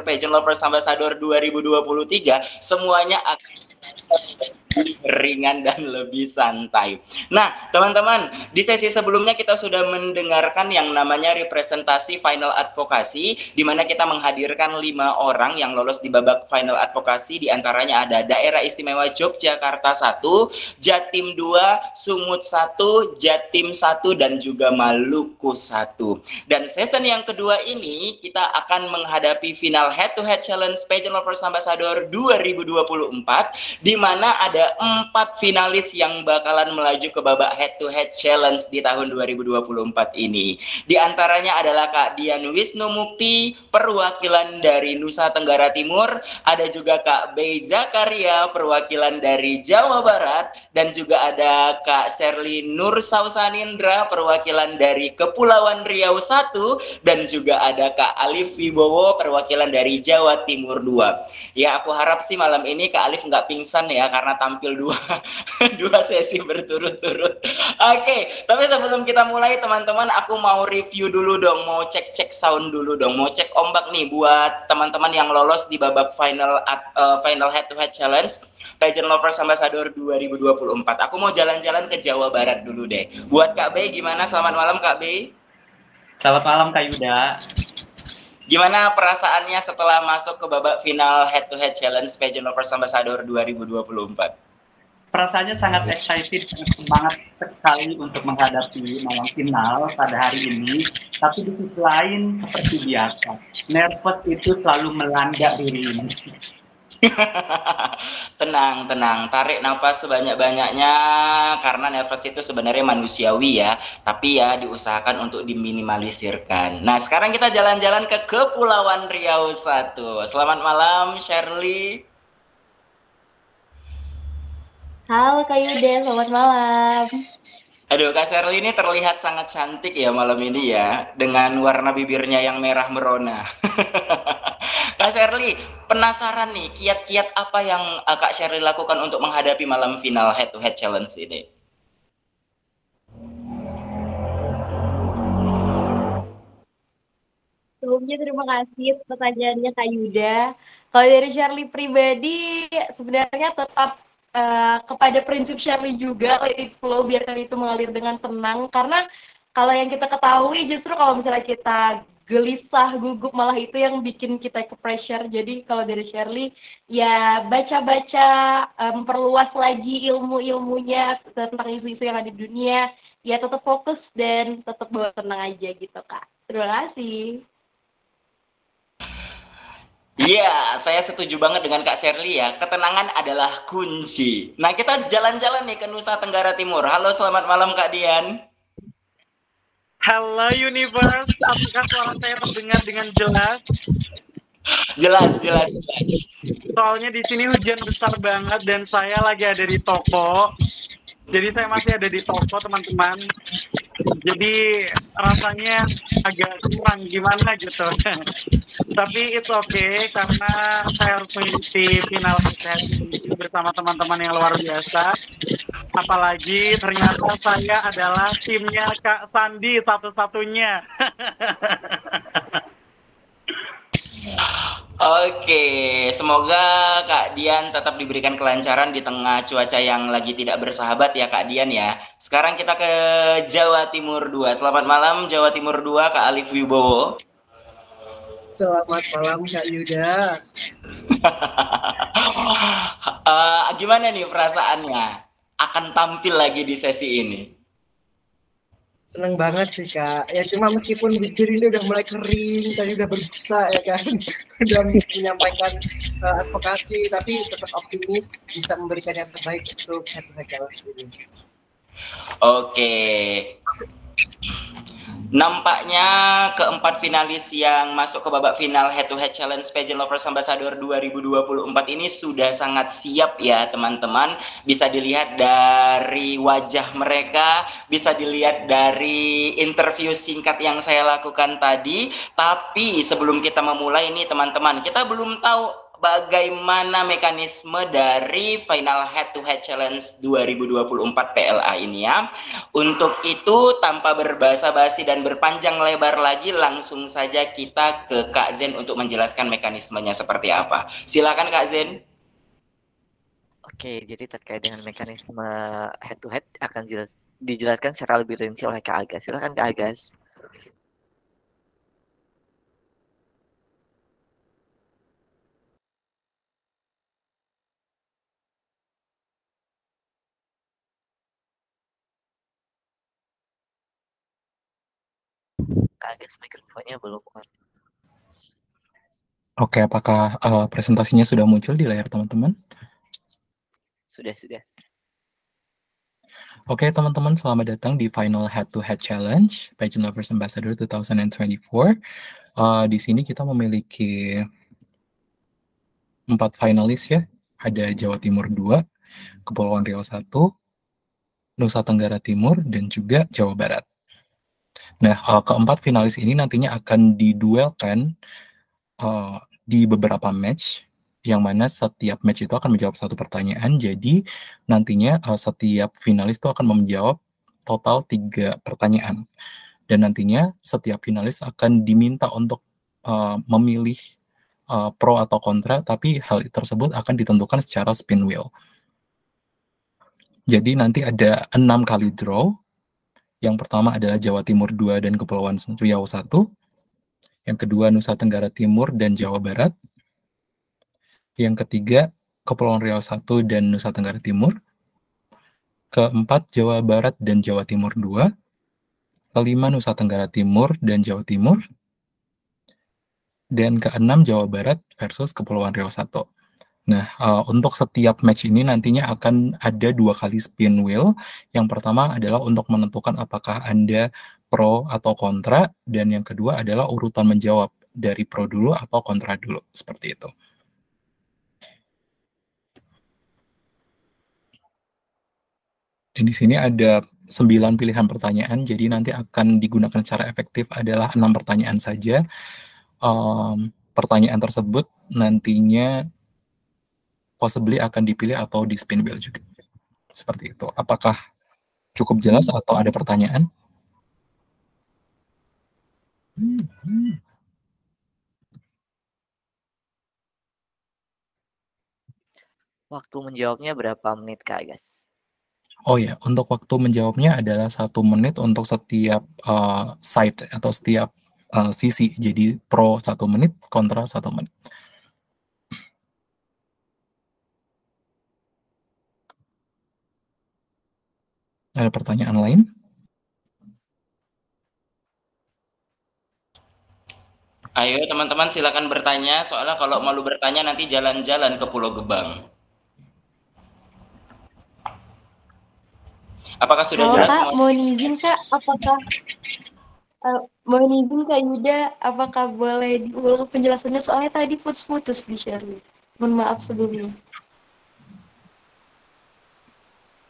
Pageant Lovers Ambassador 2023 semuanya akan ringan dan lebih santai. Nah, teman-teman, di sesi sebelumnya kita sudah mendengarkan yang namanya representasi final advokasi, di mana kita menghadirkan 5 orang yang lolos di babak final advokasi, di antaranya ada Daerah Istimewa Yogyakarta 1, Jatim 2, Sumut 1, Jatim 1, dan juga Maluku 1. Dan season yang kedua ini, kita akan menghadapi final head-to-head challenge Pageant Lovers Ambassador 2024, di mana ada 4 finalis yang bakalan melaju ke babak head-to-head challenge di tahun 2024 ini. Di antaranya adalah Kak Dian Wisnu Mukti, perwakilan dari Nusa Tenggara Timur, ada juga Kak Bey Zakaria, perwakilan dari Jawa Barat, dan juga ada Kak Sherly Nur Sausanindra, perwakilan dari Kepulauan Riau 1, dan juga ada Kak Alif Wibowo, perwakilan dari Jawa Timur 2. Ya, aku harap sih malam ini Kak Alif nggak pingsan ya, karena tampil dua sesi berturut-turut. Oke, tapi sebelum kita mulai teman-teman, aku mau review dulu dong, mau cek sound dulu dong, mau cek ombak nih buat teman-teman yang lolos di babak final head-to-head challenge Pageant Lovers Ambassador 2024. Aku mau jalan-jalan ke Jawa Barat dulu deh. Buat Kak Bey gimana? Selamat malam Kak Bey. Selamat malam Kak Yuda. Gimana perasaannya setelah masuk ke babak final head-to-head challenge Pageant Lovers Ambassador 2024? Perasaannya sangat excited, sangat semangat sekali untuk menghadapi malam final pada hari ini. Tapi di sisi lain seperti biasa, nervous itu selalu melanda diri ini. Tenang, tarik nafas sebanyak-banyaknya, karena nervous itu sebenarnya manusiawi ya, tapi ya diusahakan untuk diminimalisirkan. Nah, sekarang kita jalan-jalan ke Kepulauan Riau 1. Selamat malam Sherly. Halo Kak Yuda, selamat malam. Aduh, Kak Sherly ini terlihat sangat cantik ya malam ini ya, dengan warna bibirnya yang merah merona. Kak Sherly, penasaran nih, kiat-kiat apa yang Kak Sherly lakukan untuk menghadapi malam final head-to-head challenge ini? Sebelumnya terima kasih pertanyaannya Kak Yuda. Kalau dari Sherly pribadi, sebenarnya tetap kepada prinsip Sherly juga, let it flow, biarkan itu mengalir dengan tenang. Karena kalau yang kita ketahui justru kalau misalnya kita gelisah, gugup, malah itu yang bikin kita ke pressure. Jadi kalau dari Sherly, ya baca-baca, memperluas lagi ilmu-ilmunya tentang isu-isu yang ada di dunia. Ya tetap fokus dan tetap bawa tenang aja gitu Kak. Terima kasih. Iya, saya setuju banget dengan Kak Sherly ya. Ketenangan adalah kunci. Nah, kita jalan-jalan nih ke Nusa Tenggara Timur. Halo, selamat malam Kak Dian. Halo Universe, apakah suara saya terdengar dengan jelas? Jelas. Soalnya di sini hujan besar banget dan saya lagi ada di toko. Jadi saya masih ada di toko teman-teman. Jadi rasanya agak kurang gimana gitu. Tapi it's okay karena saya harus mengikuti final ini bersama teman-teman yang luar biasa. Apalagi ternyata saya adalah timnya Kak Sandi satu-satunya. Oke, semoga Kak Dian tetap diberikan kelancaran di tengah cuaca yang lagi tidak bersahabat ya Kak Dian ya. Sekarang kita ke Jawa Timur 2. Selamat malam Jawa Timur 2, Kak Alif Wibowo. Selamat malam Kak Yuda. Gimana nih perasaannya akan tampil lagi di sesi ini? Seneng banget sih Kak. Ya cuma meskipun bibir ini udah mulai kering, tadi udah berbusa ya kan, udah menyampaikan advokasi, tapi tetap optimis bisa memberikan yang terbaik untuk head-to-head challenge ini. Oke. Nampaknya keempat finalis yang masuk ke babak final head-to-head challenge Pageant Lovers Ambassador 2024 ini sudah sangat siap ya teman-teman. Bisa dilihat dari wajah mereka, bisa dilihat dari interview singkat yang saya lakukan tadi. Tapi sebelum kita memulai nih teman-teman, kita belum tahu bagaimana mekanisme dari Final Head to Head Challenge 2024 PLA ini ya. Untuk itu tanpa berbasa-basi dan berpanjang lebar lagi, langsung saja kita ke Kak Zen untuk menjelaskan mekanismenya seperti apa. Silakan Kak Zen. Oke, jadi terkait dengan mekanisme head to head akan dijelaskan secara lebih rinci oleh Kak Agas. Silakan Kak Agas. Kak Agas mikrofonnya belum on. Oke, apakah presentasinya sudah muncul di layar teman-teman? Sudah. Oke, teman-teman, selamat datang di Final Head to Head Challenge Pageant Lovers Ambassador 2024. Di sini kita memiliki 4 finalis ya. Ada Jawa Timur 2, Kepulauan Riau 1, Nusa Tenggara Timur, dan juga Jawa Barat. Nah, keempat finalis ini nantinya akan diduelkan di beberapa match, yang mana setiap match itu akan menjawab satu pertanyaan. Jadi nantinya setiap finalis itu akan menjawab total 3 pertanyaan. Dan nantinya setiap finalis akan diminta untuk memilih pro atau kontra, tapi hal tersebut akan ditentukan secara spin wheel. Jadi nanti ada 6 kali draw. Yang pertama adalah Jawa Timur 2 dan Kepulauan Riau 1. Yang kedua Nusa Tenggara Timur dan Jawa Barat. Yang ketiga Kepulauan Riau 1 dan Nusa Tenggara Timur. Keempat Jawa Barat dan Jawa Timur 2. Kelima Nusa Tenggara Timur dan Jawa Timur. Dan keenam Jawa Barat versus Kepulauan Riau 1. Nah, untuk setiap match ini nantinya akan ada 2 kali spin wheel. Yang pertama adalah untuk menentukan apakah Anda pro atau kontra, dan yang kedua adalah urutan menjawab dari pro dulu atau kontra dulu, seperti itu. Dan di sini ada 9 pilihan pertanyaan, jadi nanti akan digunakan secara efektif adalah 6 pertanyaan saja. Pertanyaan tersebut nantinya possibly akan dipilih atau di spin wheel juga. Seperti itu. Apakah cukup jelas atau ada pertanyaan? Waktu menjawabnya berapa menit Kak Agas? Oh ya, untuk waktu menjawabnya adalah 1 menit untuk setiap side atau setiap sisi. Jadi pro 1 menit, kontra 1 menit. Ada pertanyaan lain? Ayo teman-teman silakan bertanya, soalnya kalau malu bertanya nanti jalan-jalan ke Pulau Gebang. Apakah sudah jelas Kak, semua? mohon izin Kak, mohon izin Kak Yuda, apakah boleh diulang penjelasannya, soalnya tadi putus-putus di Shirley. Mohon maaf sebelumnya.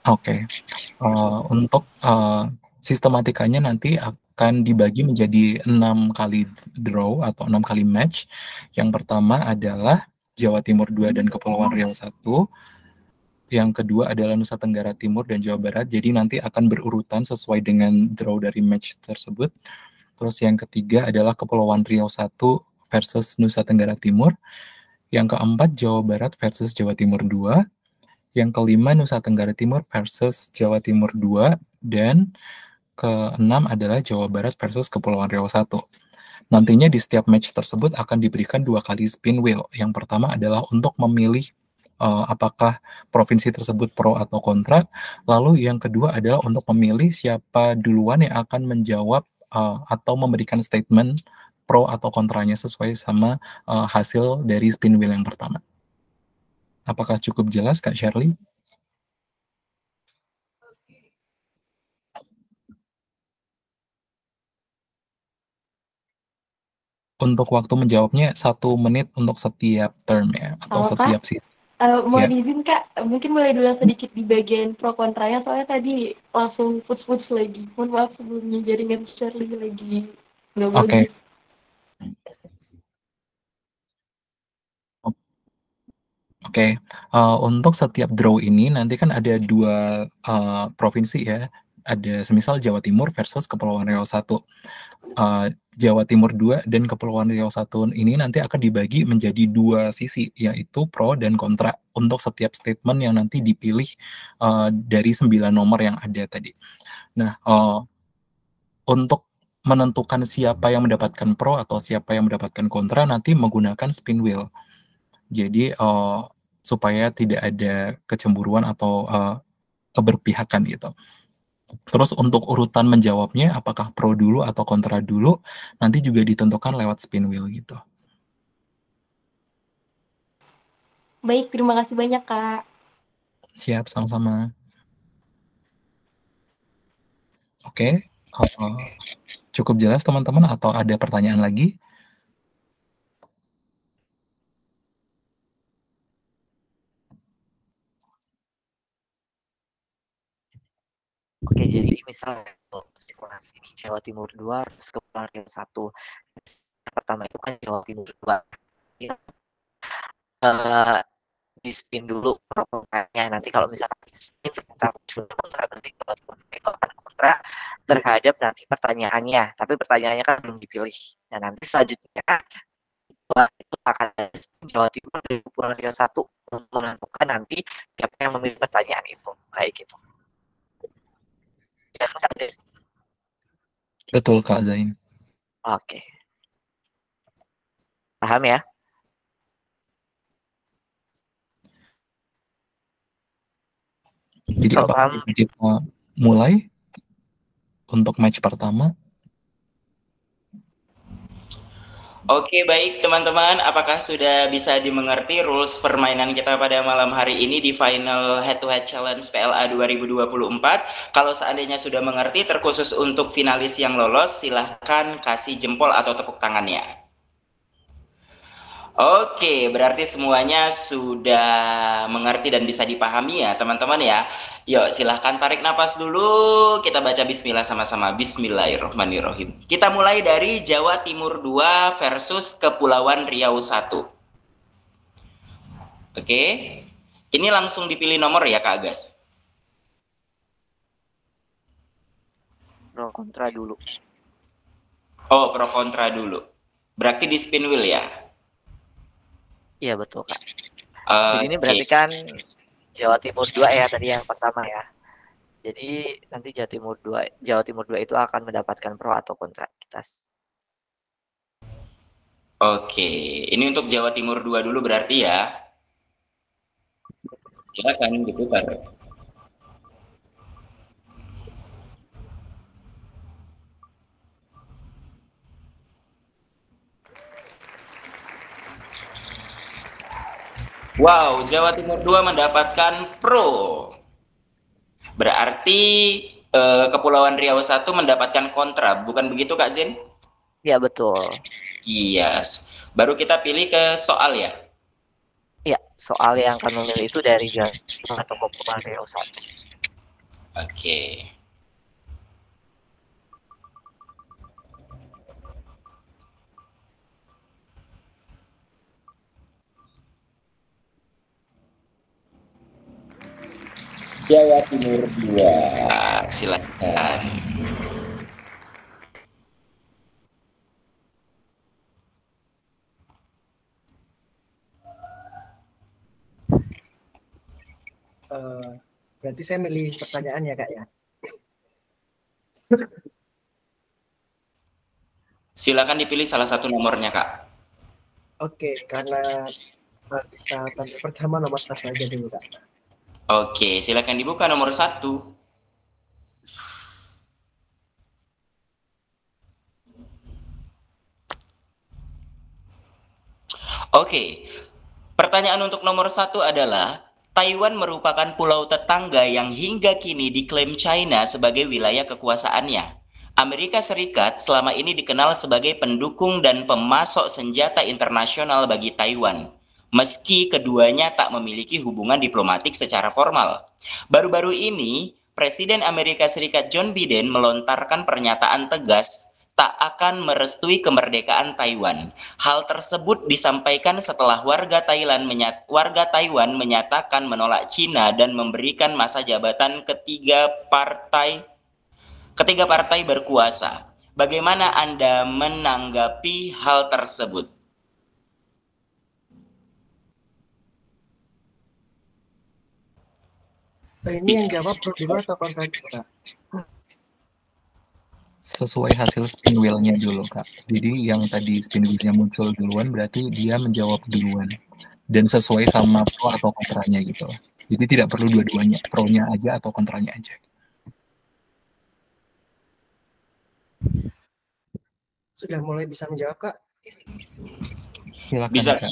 Oke. Untuk sistematikanya nanti akan dibagi menjadi 6 kali draw atau 6 kali match. Yang pertama adalah Jawa Timur 2 dan Kepulauan Riau 1. Yang kedua adalah Nusa Tenggara Timur dan Jawa Barat. Jadi nanti akan berurutan sesuai dengan draw dari match tersebut. Terus yang ketiga adalah Kepulauan Riau 1 versus Nusa Tenggara Timur. Yang keempat Jawa Barat versus Jawa Timur 2. Yang kelima Nusa Tenggara Timur versus Jawa Timur 2. Dan keenam adalah Jawa Barat versus Kepulauan Riau 1. Nantinya di setiap match tersebut akan diberikan 2 kali spin wheel. Yang pertama adalah untuk memilih apakah provinsi tersebut pro atau kontra. Lalu yang kedua adalah untuk memilih siapa duluan yang akan menjawab atau memberikan statement pro atau kontranya sesuai sama hasil dari spin wheel yang pertama. Apakah cukup jelas Kak Shirley? Untuk waktu menjawabnya 1 menit untuk setiap term ya, atau setiap seat. Mohon izin Kak, mungkin boleh dulu sedikit di bagian pro kontranya, soalnya tadi langsung putus-putus lagi. Mohon maaf sebelumnya, jaringan Shirley lagi nggak bagus. Oke, untuk setiap draw ini nanti kan ada 2 provinsi ya, ada semisal Jawa Timur versus Kepulauan Riau 1. Jawa Timur 2 dan Kepulauan Riau 1 ini nanti akan dibagi menjadi 2 sisi, yaitu pro dan kontra untuk setiap statement yang nanti dipilih dari 9 nomor yang ada tadi. Nah, untuk menentukan siapa yang mendapatkan pro atau siapa yang mendapatkan kontra nanti menggunakan spin wheel. Jadi supaya tidak ada kecemburuan atau keberpihakan gitu. Terus untuk urutan menjawabnya apakah pro dulu atau kontra dulu nanti juga ditentukan lewat spin wheel gitu. Baik, terima kasih banyak, Kak. Siap, sama-sama. Oke, cukup jelas teman-teman atau ada pertanyaan lagi? Oke, jadi misalnya simulasi di Jawa Timur 2 versus Kepulauan Riau 1. Yang pertama itu kan Jawa Timur 2. Ya, di spin dulu pro kontranya. Nanti kalau misalkan di spin kita kontra, berarti Jawa Timur itu akan kontra terhadap nanti pertanyaannya. Tapi pertanyaannya kan belum dipilih. Nah, nanti selanjutnya itu akan Jawa Timur dan Kepulauan Riau 1 untuk menentukan nanti siapa yang memilih pertanyaan itu. Kayak gitu. Ya, Kak Des. Betul Kak Zain. Oke. Paham ya? Jadi apakah kita mulai untuk match pertama? Oke, baik teman-teman, apakah sudah bisa dimengerti rules permainan kita pada malam hari ini di final head-to-head challenge PLA 2024? Kalau seandainya sudah mengerti, terkhusus untuk finalis yang lolos, silahkan kasih jempol atau tepuk tangannya. Oke, berarti semuanya sudah mengerti dan bisa dipahami ya teman-teman ya. Yuk silahkan tarik napas dulu, kita baca bismillah sama-sama. Bismillahirrahmanirrahim. Kita mulai dari Jawa Timur 2 versus Kepulauan Riau 1. Oke, ini langsung dipilih nomor ya Kak Agas? Pro kontra dulu. Oh, pro kontra dulu. Berarti di spin wheel ya? Iya betul Kak. Jadi ini berarti kan Jawa Timur 2 ya tadi yang pertama ya. Jadi nanti Jawa Timur 2 itu akan mendapatkan pro atau kontra kita. Oke, ini untuk Jawa Timur 2 dulu berarti ya. Silakan diputar. Wow, Jawa Timur 2 mendapatkan pro. Berarti Kepulauan Riau 1 mendapatkan kontra, bukan begitu Kak Zen? Iya betul. Iya. Baru kita pilih ke soal ya? Iya, soal yang akan memilih itu dari Jawa Timur atau Kepulauan Riau 1. Oke. Jawa Timur 2, silakan. Berarti saya milih pertanyaan ya Kak ya? Silakan dipilih salah satu nomornya Kak. Oke, karena kita tanda pertama nomor 1 aja dulu Kak. Oke, silakan dibuka nomor 1. Oke, pertanyaan untuk nomor 1 adalah Taiwan merupakan pulau tetangga yang hingga kini diklaim China sebagai wilayah kekuasaannya. Amerika Serikat selama ini dikenal sebagai pendukung dan pemasok senjata internasional bagi Taiwan, meski keduanya tak memiliki hubungan diplomatik secara formal. Baru-baru ini, Presiden Amerika Serikat Joe Biden melontarkan pernyataan tegas tak akan merestui kemerdekaan Taiwan. Hal tersebut disampaikan setelah warga Taiwan menyatakan menolak Cina dan memberikan masa jabatan ketiga partai berkuasa. Bagaimana Anda menanggapi hal tersebut? Ini yang jawab pro dulu atau kontra dulu, Kak? Sesuai hasil spin wheel-nya dulu, Kak. Jadi yang tadi spin wheel-nya muncul duluan berarti dia menjawab duluan. Dan sesuai sama pro atau kontranya gitu. Jadi tidak perlu dua-duanya, pro-nya aja atau kontranya aja. Sudah mulai bisa menjawab, Kak? Silakan, Bisa. Kak.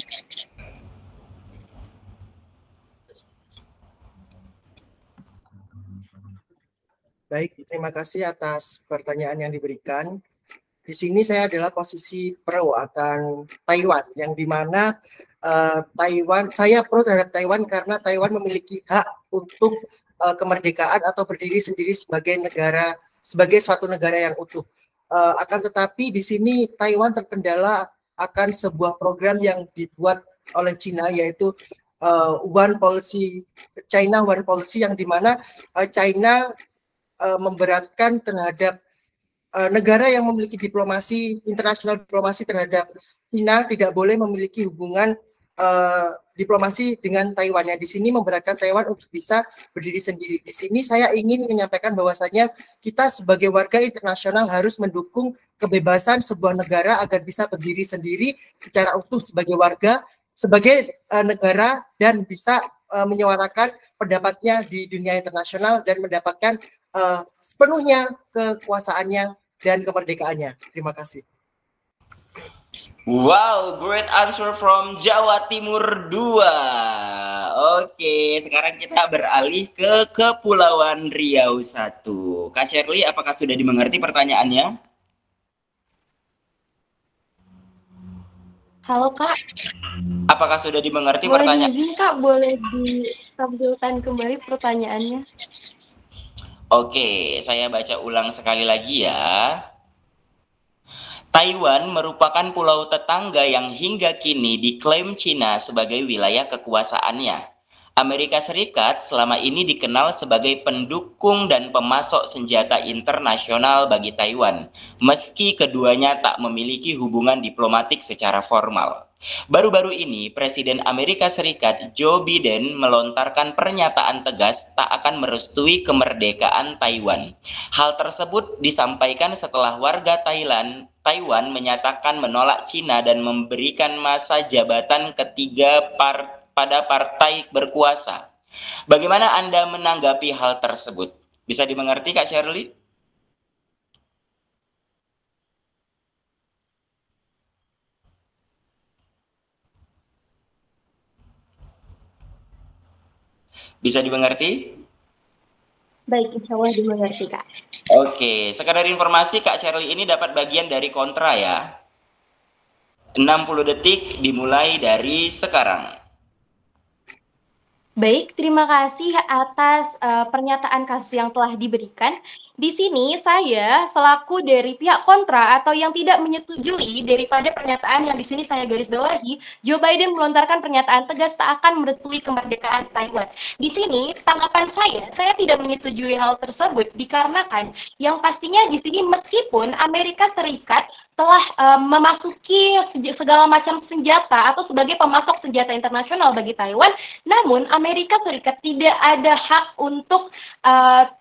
Baik, terima kasih atas pertanyaan yang diberikan. Di sini saya adalah posisi pro akan Taiwan, yang dimana Taiwan, saya pro terhadap Taiwan karena Taiwan memiliki hak untuk kemerdekaan atau berdiri sendiri sebagai negara, sebagai suatu negara yang utuh. Akan tetapi di sini Taiwan terkendala akan sebuah program yang dibuat oleh China, yaitu One Policy, China One Policy, yang dimana China memberatkan terhadap negara yang memiliki diplomasi internasional, diplomasi terhadap China tidak boleh memiliki hubungan diplomasi dengan Taiwan. Yang di sini memberatkan Taiwan untuk bisa berdiri sendiri. Di sini saya ingin menyampaikan bahwasanya kita sebagai warga internasional harus mendukung kebebasan sebuah negara agar bisa berdiri sendiri secara utuh sebagai warga, sebagai negara, dan bisa menyuarakan pendapatnya di dunia internasional dan mendapatkan sepenuhnya kekuasaannya dan kemerdekaannya. Terima kasih. Wow, great answer from Jawa Timur 2. Oke, sekarang kita beralih ke Kepulauan Riau 1. Kak Shirley, apakah sudah dimengerti pertanyaannya? Halo Kak. Apakah sudah dimengerti Boleh pertanyaan? izin Kak, boleh ditampilkan kembali pertanyaannya? Oke, saya baca ulang sekali lagi ya. Taiwan merupakan pulau tetangga yang hingga kini diklaim Cina sebagai wilayah kekuasaannya. Amerika Serikat selama ini dikenal sebagai pendukung dan pemasok senjata internasional bagi Taiwan, meski keduanya tak memiliki hubungan diplomatik secara formal. Baru-baru ini, Presiden Amerika Serikat Joe Biden melontarkan pernyataan tegas tak akan merestui kemerdekaan Taiwan. Hal tersebut disampaikan setelah warga Taiwan menyatakan menolak Cina dan memberikan masa jabatan ketiga pada partai berkuasa. Bagaimana Anda menanggapi hal tersebut? Bisa dimengerti, Kak Shirley? Bisa dimengerti? Baik, insya Allah dimengerti Kak. Oke, sekadar informasi Kak Shirley ini dapat bagian dari kontra ya. 60 detik dimulai dari sekarang. Baik, terima kasih atas pernyataan kasus yang telah diberikan. Di sini saya selaku dari pihak kontra atau yang tidak menyetujui daripada pernyataan yang di sini saya garis bawahi, Joe Biden melontarkan pernyataan tegas tak akan merestui kemerdekaan Taiwan. Di sini tanggapan saya tidak menyetujui hal tersebut dikarenakan yang pastinya di sini meskipun Amerika Serikat telah memasuki segala macam senjata atau sebagai pemasok senjata internasional bagi Taiwan, namun Amerika Serikat tidak ada hak untuk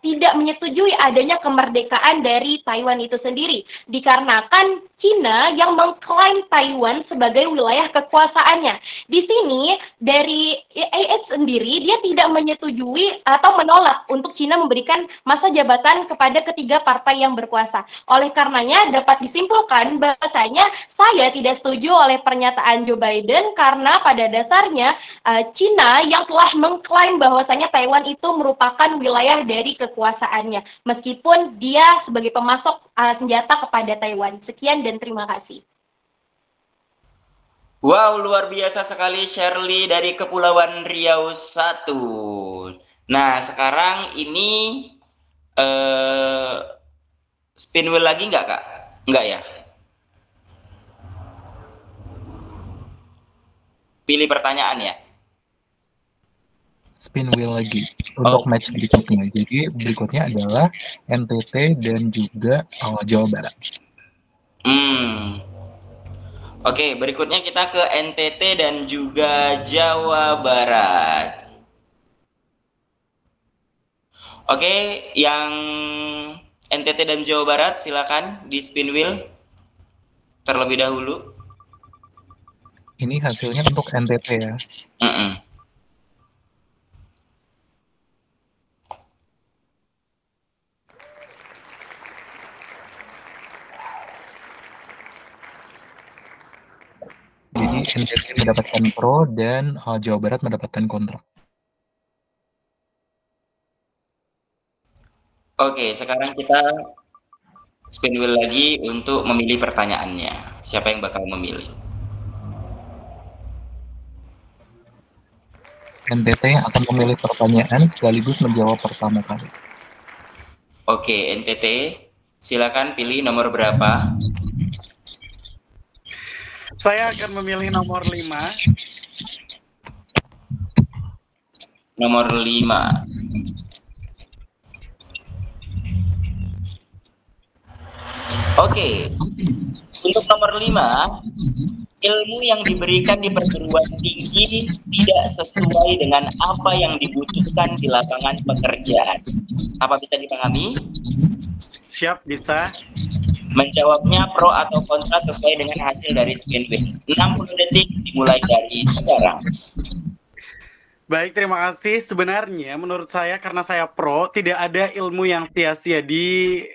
tidak menyetujui adanya kemerdekaan dari Taiwan itu sendiri, dikarenakan Cina yang mengklaim Taiwan sebagai wilayah kekuasaannya. Di sini dari AS sendiri dia tidak menyetujui atau menolak untuk Cina memberikan masa jabatan kepada ketiga partai yang berkuasa. Oleh karenanya dapat disimpulkan bahwasanya saya tidak setuju oleh pernyataan Joe Biden karena pada dasarnya Cina yang telah mengklaim bahwasanya Taiwan itu merupakan wilayah dari kekuasaannya meskipun dia sebagai pemasok senjata kepada Taiwan. Sekian dan terima kasih. Wow, luar biasa sekali Shirley dari Kepulauan Riau 1. Nah, sekarang ini spin wheel lagi nggak Kak? Enggak ya? Pilih pertanyaan ya. Spin wheel lagi untuk match berikutnya. Jadi berikutnya adalah NTT dan juga Jawa Barat. Oke, berikutnya kita ke NTT dan juga Jawa Barat. Oke, yang NTT dan Jawa Barat silakan di spin wheel terlebih dahulu. Ini hasilnya untuk NTT ya. Jadi NTT mendapatkan pro dan Jawa Barat mendapatkan kontra. Oke, sekarang kita spin wheel lagi untuk memilih pertanyaannya. Siapa yang bakal memilih? NTT akan memilih pertanyaan sekaligus menjawab pertama kali. Oke, NTT, silakan pilih nomor berapa? Saya akan memilih nomor 5. Nomor 5. Oke, untuk nomor 5, ilmu yang diberikan di perguruan tinggi tidak sesuai dengan apa yang dibutuhkan di lapangan pekerjaan. Apa bisa dipahami? Siap, bisa. Menjawabnya pro atau kontra sesuai dengan hasil dari spin wheel. 60 detik dimulai dari sekarang. Baik, terima kasih. Sebenarnya menurut saya karena saya pro, tidak ada ilmu yang sia-sia di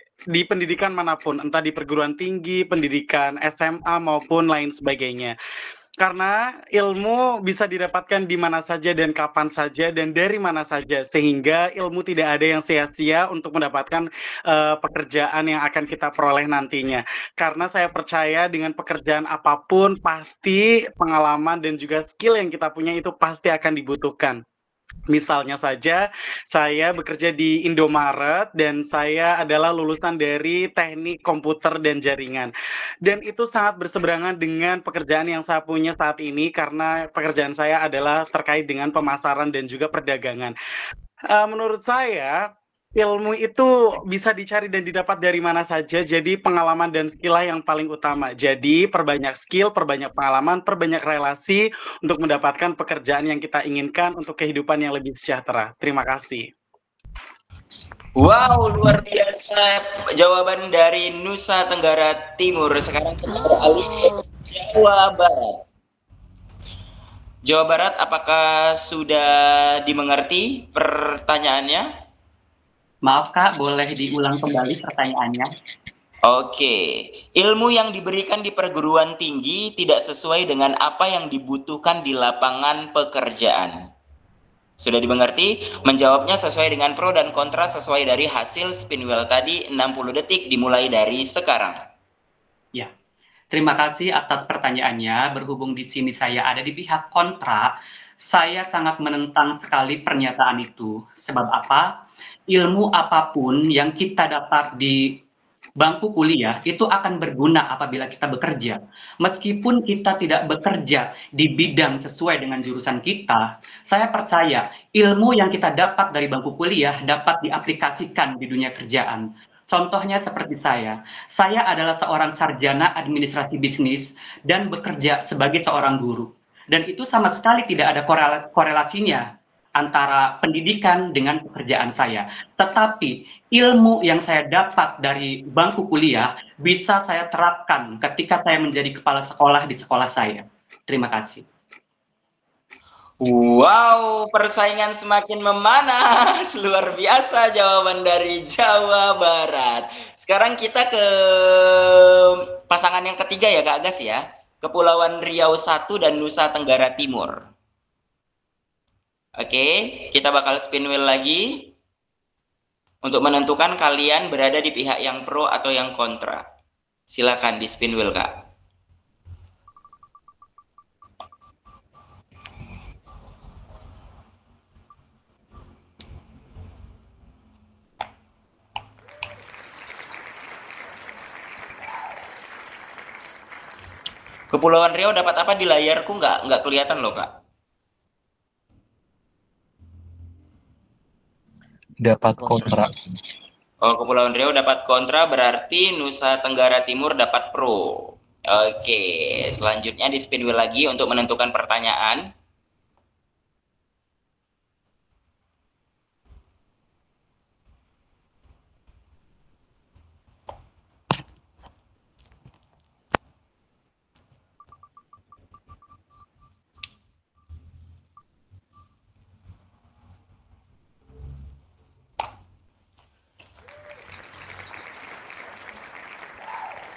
pendidikan manapun, entah di perguruan tinggi, pendidikan SMA maupun lain sebagainya. Karena ilmu bisa didapatkan di mana saja dan kapan saja dan dari mana saja, sehingga ilmu tidak ada yang sia-sia untuk mendapatkan pekerjaan yang akan kita peroleh nantinya. Karena saya percaya dengan pekerjaan apapun pasti pengalaman dan juga skill yang kita punya itu pasti akan dibutuhkan. Misalnya saja, saya bekerja di Indomaret dan saya adalah lulusan dari teknik komputer dan jaringan. Dan itu sangat berseberangan dengan pekerjaan yang saya punya saat ini karena pekerjaan saya adalah terkait dengan pemasaran dan juga perdagangan. Menurut saya, ilmu itu bisa dicari dan didapat dari mana saja, jadi pengalaman dan skill yang paling utama. Jadi perbanyak skill, perbanyak pengalaman, perbanyak relasi untuk mendapatkan pekerjaan yang kita inginkan untuk kehidupan yang lebih sejahtera. Terima kasih. Wow, luar biasa jawaban dari Nusa Tenggara Timur. Sekarang kita beralih ke Jawa Barat. Jawa Barat, apakah sudah dimengerti pertanyaannya? Maaf Kak, boleh diulang kembali pertanyaannya? Oke, ilmu yang diberikan di perguruan tinggi tidak sesuai dengan apa yang dibutuhkan di lapangan pekerjaan. Sudah dimengerti? Menjawabnya sesuai dengan pro dan kontra sesuai dari hasil spin wheel tadi. 60 detik dimulai dari sekarang. Ya, terima kasih atas pertanyaannya. Berhubung di sini saya ada di pihak kontra, saya sangat menentang sekali pernyataan itu. Sebab apa? Ilmu apapun yang kita dapat di bangku kuliah itu akan berguna apabila kita bekerja. Meskipun kita tidak bekerja di bidang sesuai dengan jurusan kita, saya percaya ilmu yang kita dapat dari bangku kuliah dapat diaplikasikan di dunia kerjaan. Contohnya seperti saya adalah seorang sarjana administrasi bisnis dan bekerja sebagai seorang guru. Dan itu sama sekali tidak ada korelasinya antara pendidikan dengan pekerjaan saya. Tetapi ilmu yang saya dapat dari bangku kuliah bisa saya terapkan ketika saya menjadi kepala sekolah di sekolah saya. Terima kasih. Wow, persaingan semakin memanas. Luar biasa jawaban dari Jawa Barat. Sekarang kita ke pasangan yang ketiga ya Kak Agas ya. Kepulauan Riau 1 dan Nusa Tenggara Timur. Oke, kita bakal spin wheel lagi untuk menentukan kalian berada di pihak yang pro atau yang kontra. Silakan di spin wheel Kak. Kepulauan Riau dapat apa di layarku? Nggak kelihatan loh, Kak. Dapat kontra. Oh, Kepulauan Riau dapat kontra, berarti Nusa Tenggara Timur dapat pro. Oke, selanjutnya di spin wheel lagi untuk menentukan pertanyaan.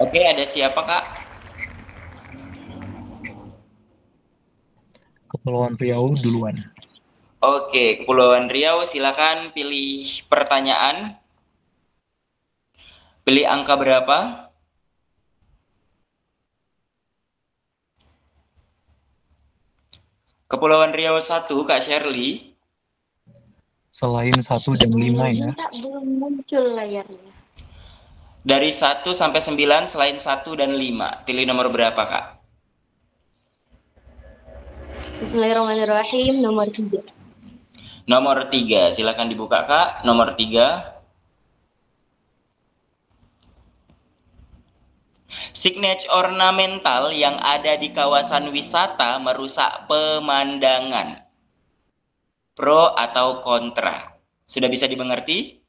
Oke, ada siapa, Kak? Kepulauan Riau duluan. Oke, Kepulauan Riau, silakan pilih pertanyaan. Pilih angka berapa? Kepulauan Riau 1, Kak Shirley. Selain 1 dan 5 ya. Belum muncul layarnya. Dari 1 sampai 9, selain 1 dan 5. Pilih nomor berapa, Kak? Bismillahirrahmanirrahim, nomor 3. Nomor 3, silakan dibuka, Kak. Nomor 3. Signature ornamental yang ada di kawasan wisata merusak pemandangan. Pro atau kontra? Sudah bisa dimengerti?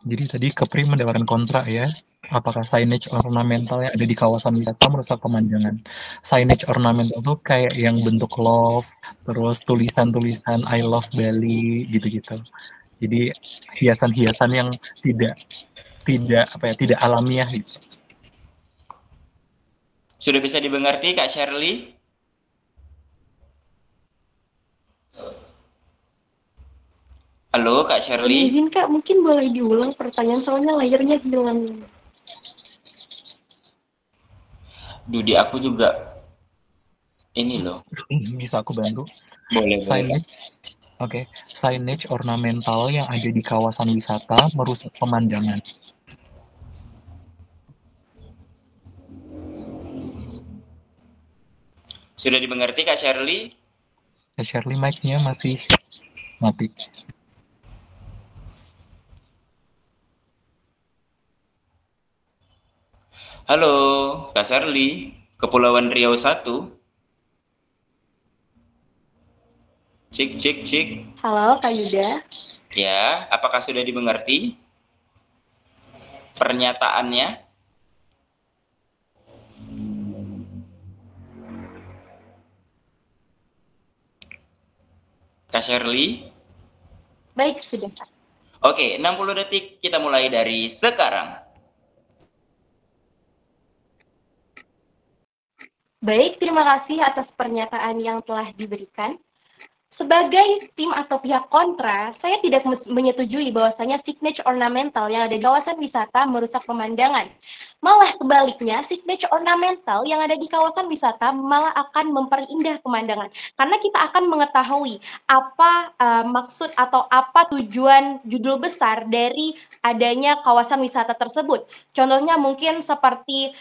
Jadi tadi Kepri mendapatkan kontra ya. Apakah signage ornamental yang ada di kawasan wisata merusak pemandangan? Signage ornamental tuh kayak yang bentuk love, terus tulisan-tulisan I love Bali gitu-gitu. Jadi hiasan-hiasan yang tidak alamiah gitu. Sudah bisa dimengerti, Kak Shirley? Halo, Kak Shirley? Izin Kak, mungkin boleh diulang pertanyaan soalnya layarnya hilang. Dudi, aku juga ini loh. Bisa aku bantu? Boleh. Oke, signage ornamental yang ada di kawasan wisata merusak pemandangan. Sudah dimengerti, Kak Shirley? Kak Shirley, mic-nya masih mati. Halo, Kak Shirley. Kepulauan Riau 1. Cik. Halo, Kak Yuda. Ya, apakah sudah dimengerti pernyataannya? Kak Shirley? Baik, sudah Kak. Oke, 60 detik kita mulai dari sekarang. Baik, terima kasih atas pernyataan yang telah diberikan. Sebagai tim atau pihak kontra, saya tidak menyetujui bahwasanya signature ornamental yang ada di kawasan wisata merusak pemandangan. Malah sebaliknya, signature ornamental yang ada di kawasan wisata malah akan memperindah pemandangan. Karena kita akan mengetahui apa maksud atau apa tujuan judul besar dari adanya kawasan wisata tersebut. Contohnya mungkin seperti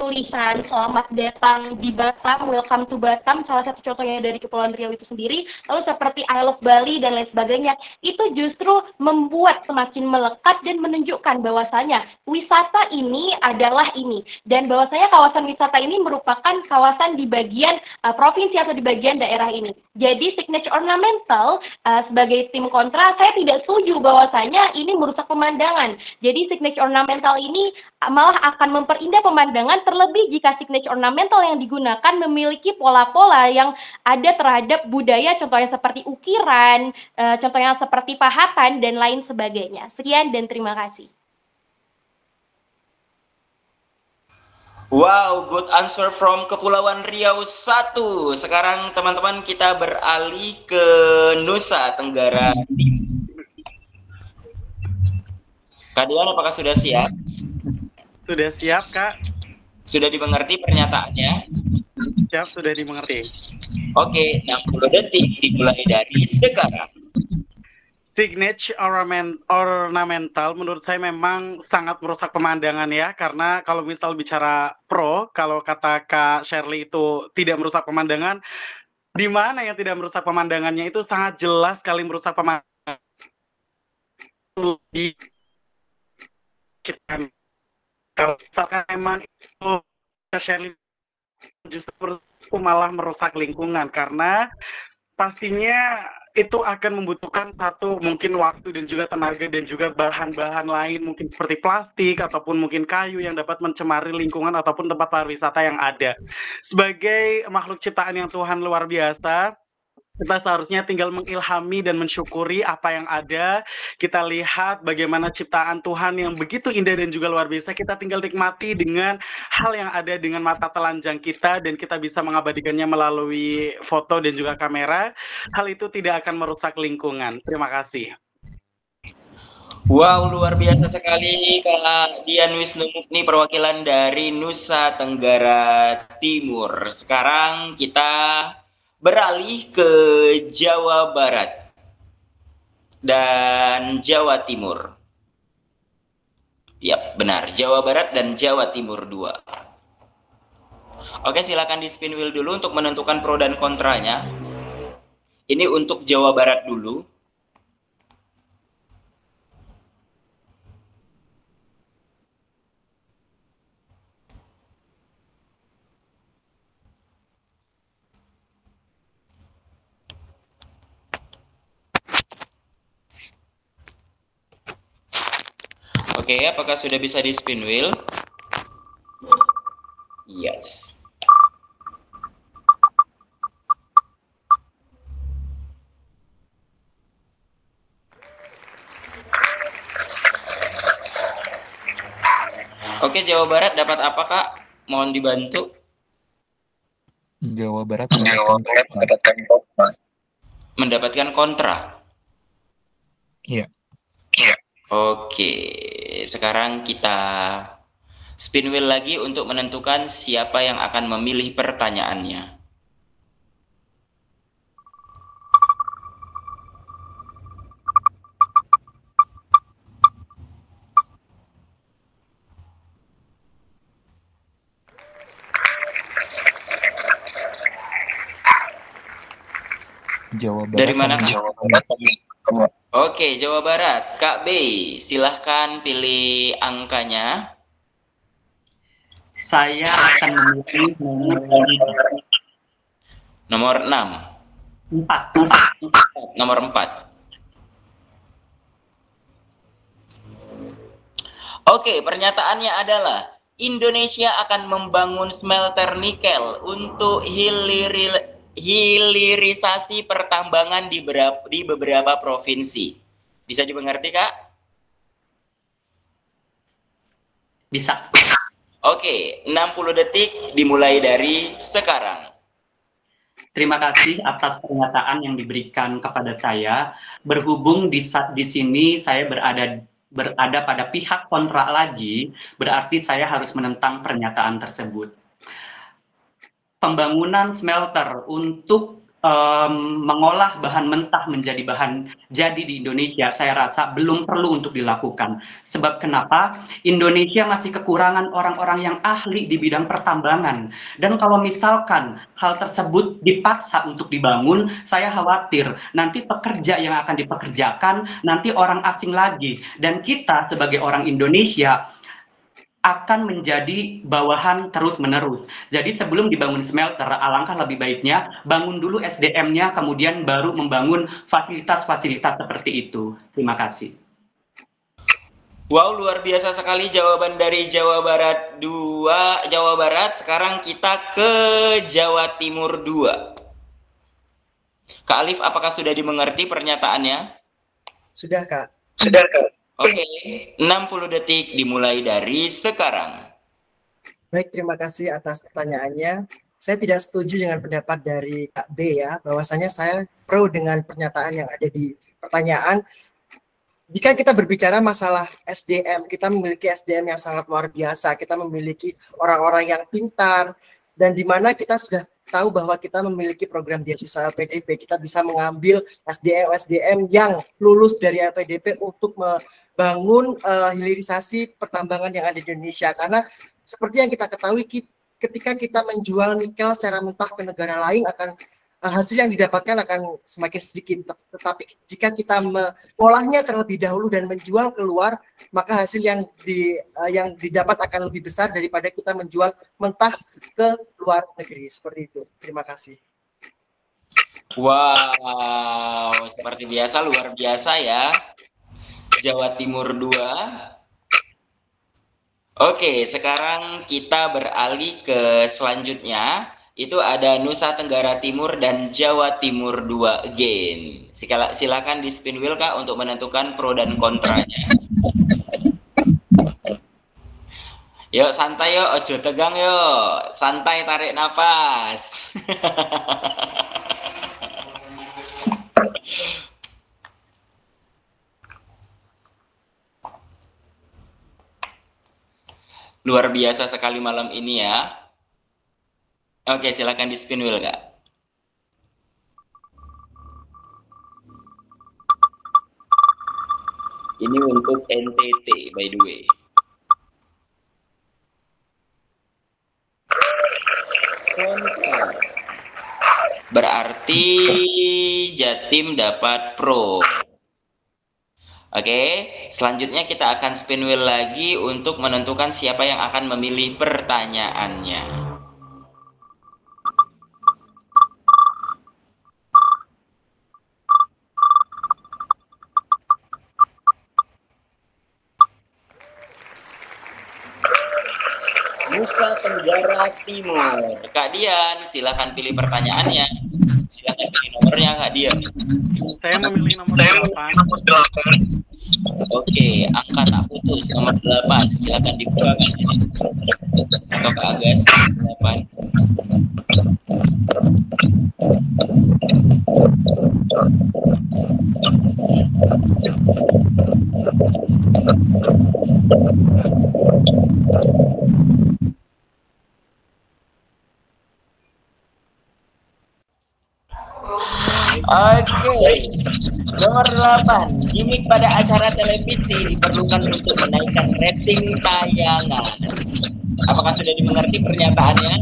tulisan selamat datang di Batam, welcome to Batam, salah satu contohnya dari Kepulauan Riau itu sendiri. Lalu seperti I love Bali dan lain sebagainya, itu justru membuat semakin melekat dan menunjukkan bahwasanya wisata ini adalah ini, dan bahwasanya kawasan wisata ini merupakan kawasan di bagian provinsi atau di bagian daerah ini. Jadi signature ornamental sebagai tim kontra, saya tidak setuju bahwasanya ini merusak pemandangan. Jadi signature ornamental ini malah akan memperindah pemandangan, terlebih jika signature ornamental yang digunakan memiliki pola-pola yang ada terhadap budaya, contohnya seperti ukiran, contohnya seperti pahatan, dan lain sebagainya. Sekian dan terima kasih. Wow, good answer from Kepulauan Riau 1. Sekarang teman-teman kita beralih ke Nusa Tenggara Timur. Kak Dian, apakah sudah siap? Sudah siap, Kak. Sudah dimengerti pernyataannya? Siap, sudah dimengerti. Oke, 60 detik dimulai dari sekarang. signature ornamental menurut saya memang sangat merusak pemandangan ya, karena kalau misal bicara pro, kalau kata Kak Shirley itu tidak merusak pemandangan, di mana yang tidak merusak pemandangannya itu sangat jelas sekali merusak pemandangan. Kalau misalkan memang itu Kak Shirley justru malah merusak lingkungan, karena pastinya itu akan membutuhkan satu mungkin waktu dan juga tenaga dan juga bahan-bahan lain mungkin seperti plastik ataupun mungkin kayu yang dapat mencemari lingkungan ataupun tempat pariwisata yang ada. Sebagai makhluk ciptaan yang Tuhan luar biasa, kita seharusnya tinggal mengilhami dan mensyukuri apa yang ada. Kita lihat bagaimana ciptaan Tuhan yang begitu indah dan juga luar biasa. Kita tinggal nikmati dengan hal yang ada dengan mata telanjang kita, dan kita bisa mengabadikannya melalui foto dan juga kamera. Hal itu tidak akan merusak lingkungan. Terima kasih. Wow, luar biasa sekali Kak Dian Wisnumukni, perwakilan dari Nusa Tenggara Timur. Sekarang kita beralih ke Jawa Barat dan Jawa Timur. Yap, benar. Jawa Barat dan Jawa Timur 2. Oke, silakan di spin wheel dulu untuk menentukan pro dan kontranya. Ini untuk Jawa Barat dulu. Oke, apakah sudah bisa di spin wheel? Yes. Oke, Jawa Barat dapat apa, Kak? Mohon dibantu. Jawa Barat mendapatkan kontra. Iya. Oke, sekarang kita spin wheel lagi untuk menentukan siapa yang akan memilih pertanyaannya. Jawa Barat. Dari mana, Kak? Jawa Barat. Oke, Jawa Barat. Kak B, silahkan pilih angkanya. Saya akan memilih nomor 6. 4. Nomor 4. Oke, pernyataannya adalah Indonesia akan membangun smelter nikel untuk hilirisasi pertambangan di beberapa provinsi. Bisa dimengerti, Kak? Bisa. Oke, 60 detik dimulai dari sekarang. Terima kasih atas pernyataan yang diberikan kepada saya. Berhubung di sini saya berada pada pihak kontra lagi, berarti saya harus menentang pernyataan tersebut. Pembangunan smelter untuk mengolah bahan mentah menjadi bahan jadi di Indonesia, saya rasa belum perlu untuk dilakukan. Sebab kenapa? Indonesia masih kekurangan orang-orang yang ahli di bidang pertambangan. Dan kalau misalkan hal tersebut dipaksa untuk dibangun, saya khawatir nanti pekerja yang akan dipekerjakan nanti orang asing lagi. Dan kita sebagai orang Indonesia akan menjadi bawahan terus-menerus. Jadi sebelum dibangun smelter, alangkah lebih baiknya bangun dulu SDM-nya, kemudian baru membangun fasilitas-fasilitas seperti itu. Terima kasih. Wow, luar biasa sekali jawaban dari Jawa Barat 2. Jawa Barat, sekarang kita ke Jawa Timur 2. Kak Alif, apakah sudah dimengerti pernyataannya? Sudah, Kak. Sudah, Kak. Oke, 60 detik dimulai dari sekarang. Baik, terima kasih atas pertanyaannya. Saya tidak setuju dengan pendapat dari Kak B ya, bahwasanya saya pro dengan pernyataan yang ada di pertanyaan. Jika kita berbicara masalah SDM, kita memiliki SDM yang sangat luar biasa, kita memiliki orang-orang yang pintar, dan di mana kita sudah tahu bahwa kita memiliki program beasiswa LPDP, kita bisa mengambil SDM yang lulus dari LPDP untuk membangun hilirisasi pertambangan yang ada di Indonesia. Karena seperti yang kita ketahui, ketika kita menjual nikel secara mentah ke negara lain, akan hasil yang didapatkan akan semakin sedikit. Tetapi jika kita mengolahnya terlebih dahulu dan menjual keluar, maka hasil yang didapat akan lebih besar daripada kita menjual mentah ke luar negeri. Seperti itu. Terima kasih. Wow, seperti biasa luar biasa ya. Jawa Timur 2. Oke, sekarang kita beralih ke selanjutnya. Itu ada Nusa Tenggara Timur dan Jawa Timur 2 again. Silakan di spin wheel Kak untuk menentukan pro dan kontranya. Yuk santai yuk, ojo tegang yuk. Santai, tarik nafas. Luar biasa sekali malam ini ya. Oke, silakan di spin wheel, Kak. Ini untuk NTT, by the way. Berarti Jatim dapat pro. Oke, selanjutnya kita akan spin wheel lagi untuk menentukan siapa yang akan memilih pertanyaannya. Nusa Tenggara Timur. Kak Dian, silakan pilih pertanyaannya. Silakan pilih nomornya, Kak Dian. Saya memilih nomor 8. Oke, angka tak putus nomor 8. Silakan dibuka Kak Dian. Atau Kak Agas 8. Oke, nomor 8. Gimik pada acara televisi diperlukan untuk menaikkan rating tayangan. Apakah sudah dimengerti pernyataannya?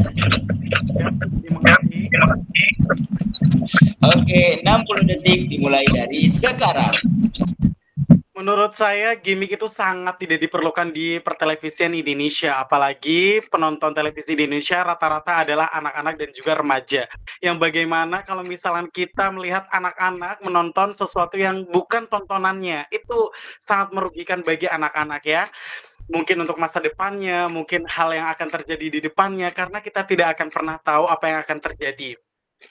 Oke, 60 detik dimulai dari sekarang. Menurut saya gimmick itu sangat tidak diperlukan di pertelevisian Indonesia, apalagi penonton televisi di Indonesia rata-rata adalah anak-anak dan juga remaja. Yang bagaimana kalau misalnya kita melihat anak-anak menonton sesuatu yang bukan tontonannya, itu sangat merugikan bagi anak-anak ya. Mungkin untuk masa depannya, mungkin hal yang akan terjadi di depannya, karena kita tidak akan pernah tahu apa yang akan terjadi.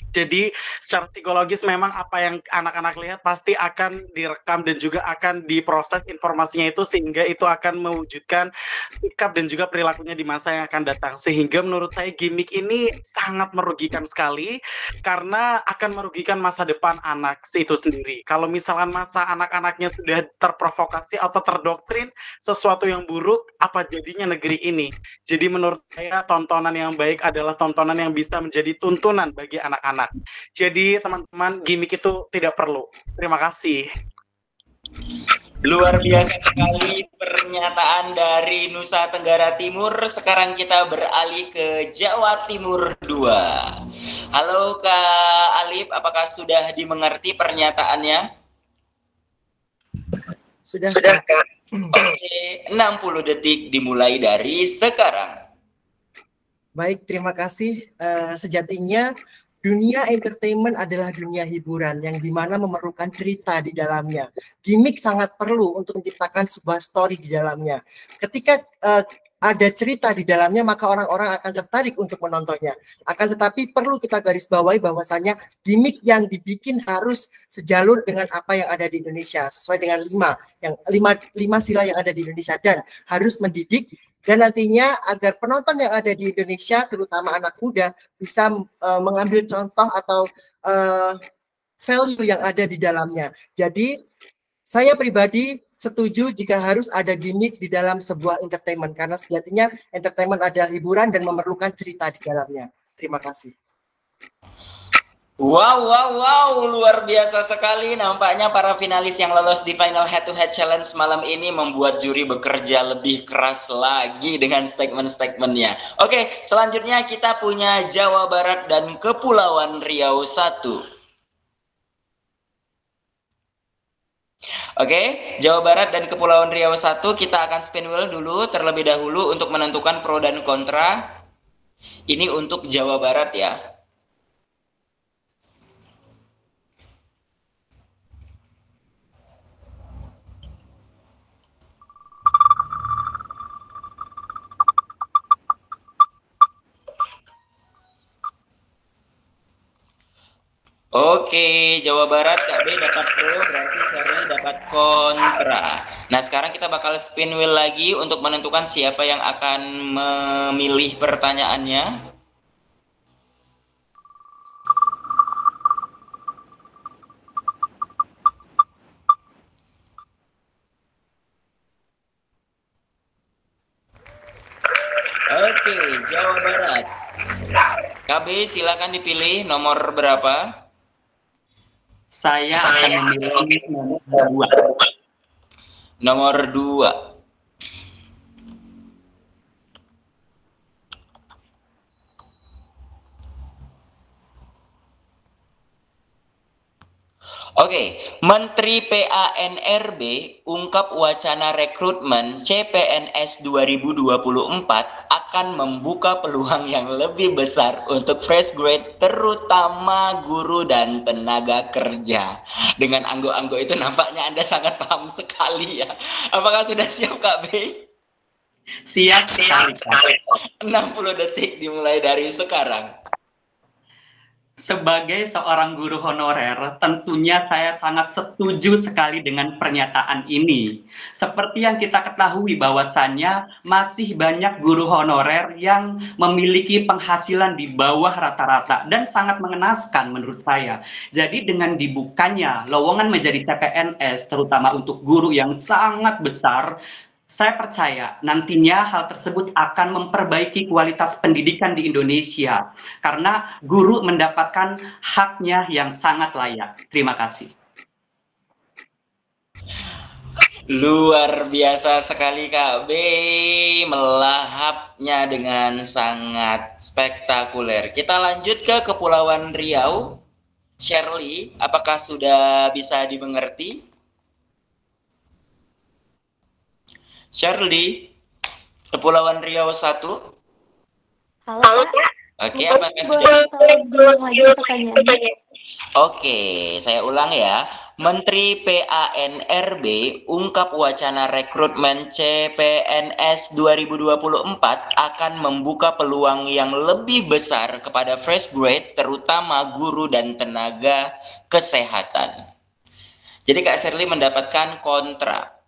Jadi secara psikologis memang apa yang anak-anak lihat pasti akan direkam dan juga akan diproses informasinya itu, sehingga itu akan mewujudkan sikap dan juga perilakunya di masa yang akan datang. Sehingga menurut saya gimmick ini sangat merugikan sekali, karena akan merugikan masa depan anak itu sendiri. Kalau misalkan masa anak-anaknya sudah terprovokasi atau terdoktrin sesuatu yang buruk, apa jadinya negeri ini? Jadi menurut saya tontonan yang baik adalah tontonan yang bisa menjadi tuntunan bagi anak-anak. Jadi teman-teman, gimmick itu tidak perlu. Terima kasih. Luar biasa sekali pernyataan dari Nusa Tenggara Timur. Sekarang kita beralih ke Jawa Timur 2. Halo Kak Alif, apakah sudah dimengerti pernyataannya? Sudah Kak. Oke, 60 detik dimulai dari sekarang. Baik, terima kasih. Sejatinya dunia entertainment adalah dunia hiburan yang dimana memerlukan cerita di dalamnya. Gimik sangat perlu untuk menciptakan sebuah story di dalamnya. Ketika ada cerita di dalamnya, maka orang-orang akan tertarik untuk menontonnya. Akan tetapi perlu kita garis bawahi bahwasanya gimik yang dibikin harus sejalur dengan apa yang ada di Indonesia, sesuai dengan lima sila yang ada di Indonesia, dan harus mendidik. Dan nantinya agar penonton yang ada di Indonesia, terutama anak muda, bisa mengambil contoh atau value yang ada di dalamnya. Jadi saya pribadi setuju jika harus ada gimmick di dalam sebuah entertainment, karena sejatinya entertainment adalah hiburan dan memerlukan cerita di dalamnya. Terima kasih. Wow, luar biasa sekali. Nampaknya para finalis yang lolos di final head-to-head challenge malam ini membuat juri bekerja lebih keras lagi dengan statement-statementnya. Oke, selanjutnya kita punya Jawa Barat dan Kepulauan Riau 1. Oke, Jawa Barat dan Kepulauan Riau 1, kita akan spin wheel dulu terlebih dahulu untuk menentukan pro dan kontra. Ini untuk Jawa Barat ya. Oke, Jawa Barat Kak B dapat pro, berarti Sherly dapat kontra. Nah, sekarang kita bakal spin wheel lagi untuk menentukan siapa yang akan memilih pertanyaannya. Oke, Jawa Barat. KB, silakan dipilih nomor berapa? Saya akan memilih nomor 2. Nomor 2. Oke, Menteri PANRB ungkap wacana rekrutmen CPNS 2024 akan membuka peluang yang lebih besar untuk fresh grade terutama guru dan tenaga kerja. Dengan anggo-anggo itu nampaknya Anda sangat paham sekali ya. Apakah sudah siap Kak B? Siap sekali. 60 detik dimulai dari sekarang. Sebagai seorang guru honorer, tentunya saya sangat setuju sekali dengan pernyataan ini. Seperti yang kita ketahui bahwasannya masih banyak guru honorer yang memiliki penghasilan di bawah rata-rata dan sangat mengenaskan menurut saya. Jadi dengan dibukanya lowongan menjadi CPNS, terutama untuk guru yang sangat besar, saya percaya nantinya hal tersebut akan memperbaiki kualitas pendidikan di Indonesia karena guru mendapatkan haknya yang sangat layak. Terima kasih. Luar biasa sekali Kak B, melahapnya dengan sangat spektakuler. Kita lanjut ke Kepulauan Riau. Sherly, apakah sudah bisa dimengerti? Sherly, Kepulauan Riau 1. Halo, Kak. Oke, apakah sudah? Oke, saya ulang ya. Menteri PANRB ungkap wacana rekrutmen CPNS 2024 akan membuka peluang yang lebih besar kepada fresh grade, terutama guru dan tenaga kesehatan. Jadi Kak Sherly mendapatkan kontra.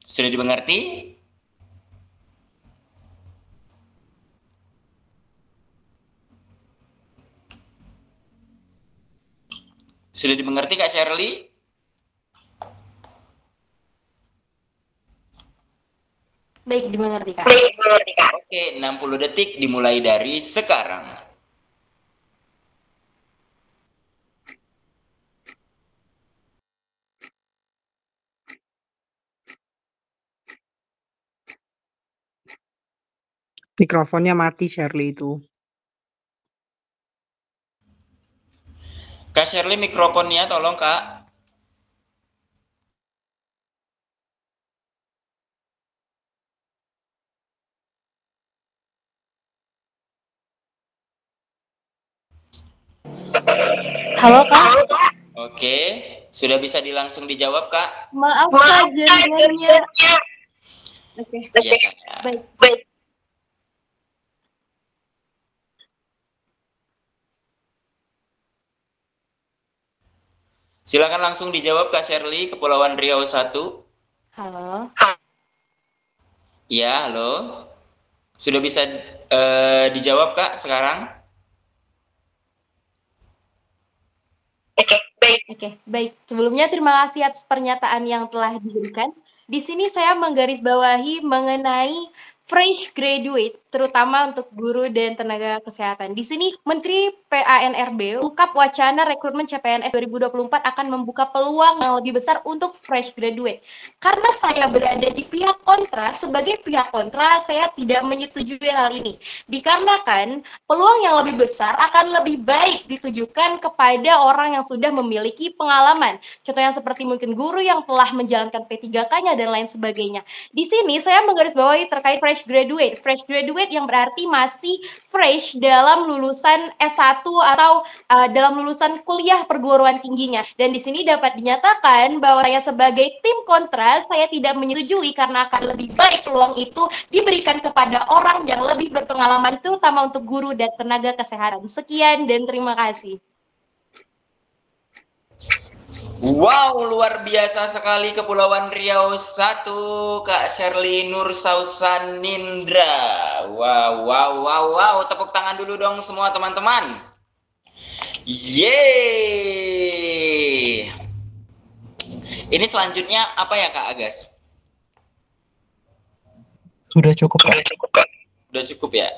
Sudah dimengerti? Sudah dimengerti Kak Sherly? Baik, dimengerti Kak. Oke, 60 detik dimulai dari sekarang. Mikrofonnya mati Sherly itu. Kak Sherly mikrofonnya tolong Kak. Halo Kak. Oke, sudah bisa langsung dijawab Kak? Maaf Kak jaringannya. Oke. Ya. Baik. Silakan langsung dijawab Kak Sherly, Kepulauan Riau 1. Halo. Ya, halo. Sudah bisa dijawab Kak sekarang? Oke, baik. Sebelumnya terima kasih atas pernyataan yang telah diberikan. Di sini saya menggarisbawahi mengenai fresh graduate, terutama untuk guru dan tenaga kesehatan. Di sini Menteri PANRB ungkap wacana rekrutmen CPNS 2024 akan membuka peluang yang lebih besar untuk fresh graduate. Karena saya berada di pihak kontra, sebagai pihak kontra saya tidak menyetujui hal ini. Dikarenakan peluang yang lebih besar akan lebih baik ditujukan kepada orang yang sudah memiliki pengalaman. Contohnya seperti mungkin guru yang telah menjalankan P3K-nya dan lain sebagainya. Di sini saya menggarisbawahi terkait fresh graduate. Fresh graduate yang berarti masih fresh dalam lulusan S1 atau dalam lulusan kuliah perguruan tingginya. Dan di sini dapat dinyatakan bahwa saya sebagai tim kontra, saya tidak menyetujui karena akan lebih baik peluang itu diberikan kepada orang yang lebih berpengalaman, terutama untuk guru dan tenaga kesehatan. Sekian dan terima kasih. Wow, luar biasa sekali Kepulauan Riau 1, Kak Shirley Nur Sausanindra. Wow. Tepuk tangan dulu dong semua teman-teman. Yeay. Ini selanjutnya apa ya Kak Agas? Sudah cukup, Kak. Udah cukup ya?